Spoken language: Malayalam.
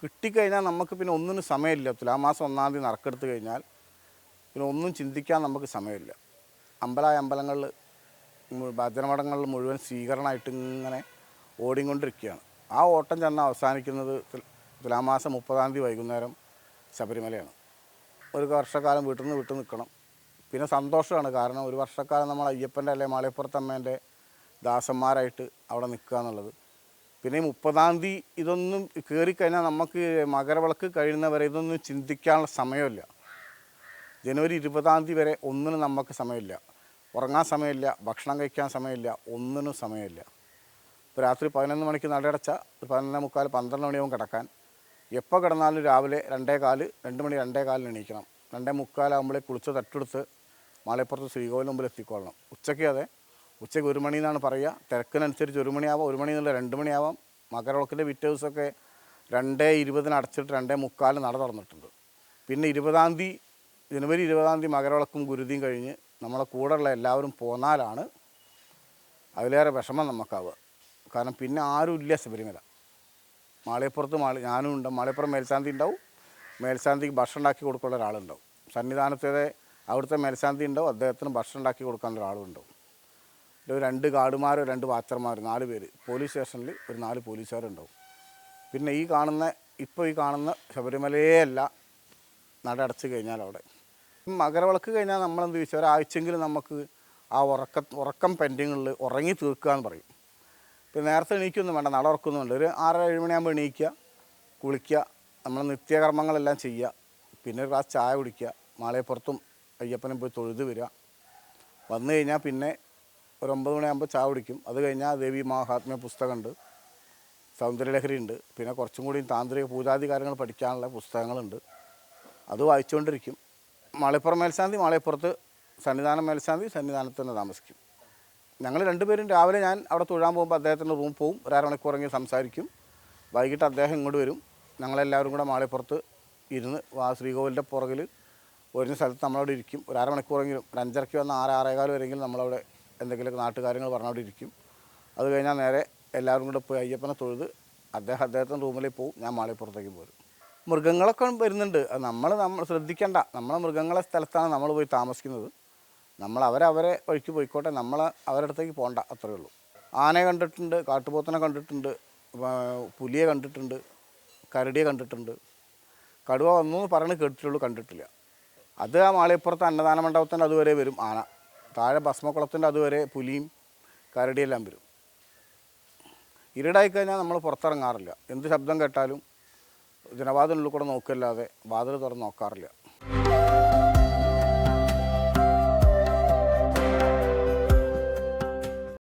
കിട്ടിക്കഴിഞ്ഞാൽ നമുക്ക് പിന്നെ ഒന്നിനും സമയമില്ല. തുലാമാസം 1-ാം തീയതി നറുക്കെടുത്ത് കഴിഞ്ഞാൽ പിന്നെ ഒന്നും ചിന്തിക്കാൻ നമുക്ക് സമയമില്ല. അമ്പലങ്ങളിൽ ഭജനമഠങ്ങളിൽ മുഴുവൻ സ്വീകരണമായിട്ട് ഇങ്ങനെ ഓടിക്കൊണ്ടിരിക്കുകയാണ്. ആ ഓട്ടം ചെന്ന് അവസാനിക്കുന്നത് തുലാമാസം 30-ാം തീയതി വൈകുന്നേരം ശബരിമലയാണ്. ഒരു വർഷക്കാലം വീട്ടിൽ നിന്ന് വിട്ടു നിൽക്കണം. പിന്നെ സന്തോഷമാണ്, കാരണം ഒരു വർഷക്കാലം നമ്മൾ അയ്യപ്പൻ്റെ അല്ലെ മാളികപ്പുറത്തമ്മേൻ്റെ ദാസന്മാരായിട്ട് അവിടെ നിൽക്കുക എന്നുള്ളത്. പിന്നെ 30-ാം തീയതി ഇതൊന്നും കയറിക്കഴിഞ്ഞാൽ നമുക്ക് മകരവിളക്ക് കഴിയുന്നവരെ ഇതൊന്നും ചിന്തിക്കാനുള്ള സമയമില്ല. ജനുവരി 20-ാം തീയതി വരെ ഒന്നിനും നമുക്ക് സമയമില്ല. ഉറങ്ങാൻ സമയമില്ല, ഭക്ഷണം കഴിക്കാൻ സമയമില്ല, ഒന്നിനും സമയമില്ല. ഇപ്പോൾ രാത്രി 11 മണിക്ക് നടയടച്ച 11:45 12 മണിയാവും കിടക്കാൻ. എപ്പോൾ കിടന്നാലും രാവിലെ 2:15 2 മണി 2:15 എണീക്കണം. 2:45 ആകുമ്പോഴേ കുളിച്ച് തട്ടെടുത്ത് മാളികപ്പുറത്ത് ശ്രീകോവിലിന് മുമ്പിൽ എത്തിക്കൊള്ളണം. ഉച്ചയ്ക്ക് അതെ, ഉച്ചയ്ക്ക് 1 മണി എന്നാണ് പറയുക. തിരക്കിനനുസരിച്ച് 1 മണിയാവാം, 1 മണി എന്നുള്ള 2 മണിയാവാം. മകരവിളക്കിൻ്റെ പിറ്റേ ദിവസമൊക്കെ 2:20 അടച്ചിട്ട് 2:45 നട തുറന്നിട്ടുണ്ട്. പിന്നെ 20-ാം തീയതി ജനുവരി 20-ാം തീയതി മകരവിളക്കും ഗുരുതിയും കഴിഞ്ഞ് നമ്മളെ കൂടെയുള്ള എല്ലാവരും പോന്നാലാണ് അതിലേറെ വിഷമം നമുക്കാവുക. കാരണം പിന്നെ ആരും ഇല്ല ശബരിമല. മാളികപ്പുറത്ത് ഞാനും ഉണ്ട്. മാളികപ്പുറം മേൽശാന്തി ഉണ്ടാവും. മേൽശാന്തിക്ക് ഭക്ഷണം ഉണ്ടാക്കി കൊടുക്കാനുള്ള ഒരാളുണ്ടാവും. സന്നിധാനത്തെ അവിടുത്തെ മേൽശാന്തി ഉണ്ടാവും, അദ്ദേഹത്തിന് ഭക്ഷണം ഉണ്ടാക്കി കൊടുക്കാനുള്ള ഒരാളുണ്ടാവും. ഒരു 2 ഗാർഡുമാരോ 2 വാച്ചർമാർ 4 പേര്. പോലീസ് സ്റ്റേഷനിൽ ഒരു 4 പോലീസുകാരുണ്ടാവും. പിന്നെ ഇപ്പോൾ ഈ കാണുന്ന ശബരിമലയേ അല്ല നട അടച്ച് കഴിഞ്ഞാൽ അവിടെ മകരവിളക്ക് കഴിഞ്ഞാൽ നമ്മളെന്ത് ചോദിച്ചാൽ ഒരാഴ്ചയെങ്കിലും നമുക്ക് ആ ഉറക്കം പെൻഡിങ്ങുകളിൽ ഉറങ്ങി തീർക്കുക എന്ന് പറയും. ഇപ്പോൾ നേരത്തെ എണീക്കൊന്നും വേണ്ട, നട ഉറക്കുന്നുണ്ട്. ഒരു 6-7 മണിയാകുമ്പോൾ എണീക്കുക, കുളിക്കുക, നമ്മൾ നിത്യകർമ്മങ്ങളെല്ലാം ചെയ്യുക. പിന്നെ ഒരു ഗ്ലാസ് ചായ കുടിക്കുക, മാളികപ്പുറത്തും അയ്യപ്പനും പോയി തൊഴുത് വരിക. വന്നു കഴിഞ്ഞാൽ പിന്നെ ഒരു 9 മണിയാകുമ്പോൾ ചായ കുടിക്കും. അത് കഴിഞ്ഞാൽ ദേവി മഹാത്മ്യ പുസ്തകമുണ്ട്, സൗന്ദര്യലഹരി ഉണ്ട്, പിന്നെ കുറച്ചും കൂടി താന്ത്രിക പൂജാതി കാര്യങ്ങൾ പഠിക്കാനുള്ള പുസ്തകങ്ങളുണ്ട്. അത് വായിച്ചുകൊണ്ടിരിക്കും. മാളികപ്പുറം മേൽശാന്തി മാളികപ്പുറത്ത്, സന്നിധാനം മേൽശാന്തി സന്നിധാനത്ത് തന്നെ താമസിക്കും. ഞങ്ങൾ 2 പേരും രാവിലെ ഞാൻ അവിടെ തൊഴാൻ പോകുമ്പോൾ അദ്ദേഹത്തിൻ്റെ റൂം പോവും, ഒരു അരമണിക്കൂറെങ്കിൽ സംസാരിക്കും. വൈകിട്ട് അദ്ദേഹം ഇങ്ങോട്ട് വരും. ഞങ്ങളെല്ലാവരും കൂടെ മാളികപ്പുറത്ത് ഇരുന്ന് ശ്രീകോവിലിൻ്റെ പുറകിൽ ഒരു സ്ഥലത്ത് നമ്മളവിടെ ഇരിക്കും. ഒരു അരമണിക്കൂറെങ്കിലും, ഒരു 5:30 വന്ന് 6-6:15 വരെയെങ്കിലും നമ്മളവിടെ എന്തെങ്കിലുമൊക്കെ നാട്ടുകാര്യങ്ങൾ പറഞ്ഞവിടെ ഇരിക്കും. അത് കഴിഞ്ഞാൽ നേരെ എല്ലാവരും കൂടെ പോയി അയ്യപ്പനെ തൊഴുത് അദ്ദേഹത്തിൻ്റെ റൂമിലേക്ക് പോവും. ഞാൻ മാളികപ്പുറത്തേക്ക് പോരും. മൃഗങ്ങളൊക്കെ വരുന്നുണ്ട്. അത് നമ്മൾ ശ്രദ്ധിക്കേണ്ട. നമ്മളെ മൃഗങ്ങളെ സ്ഥലത്താണ് നമ്മൾ പോയി താമസിക്കുന്നത്. നമ്മൾ അവരെ വഴിക്ക് പോയിക്കോട്ടെ, നമ്മൾ അവരുടെ അടുത്തേക്ക് പോകണ്ട, അത്രയേ ഉള്ളൂ. ആനയെ കണ്ടിട്ടുണ്ട്, കാട്ടുപോത്തിനെ കണ്ടിട്ടുണ്ട്, പുലിയെ കണ്ടിട്ടുണ്ട്, കരടിയെ കണ്ടിട്ടുണ്ട്. കടുവ വന്നു എന്ന് പറഞ്ഞ് കേട്ടിട്ടുള്ളൂ, കണ്ടിട്ടില്ല. അത് ആ മാളികപ്പുറത്ത് അന്നദാന മണ്ഡപത്തിൻ്റെ അതുവരെ വരും ആന. താഴെ ഭസ്മക്കുളത്തിൻ്റെ അതുവരെ പുലിയും കരടിയെല്ലാം വരും. ഇരുടായിക്കഴിഞ്ഞാൽ നമ്മൾ പുറത്തിറങ്ങാറില്ല. എന്ത് ശബ്ദം കേട്ടാലും ജനവാതിലിനുള്ളിൽ കൂടെ നോക്കില്ലാതെ വാതിൽ തുറന്ന് നോക്കാറില്ല.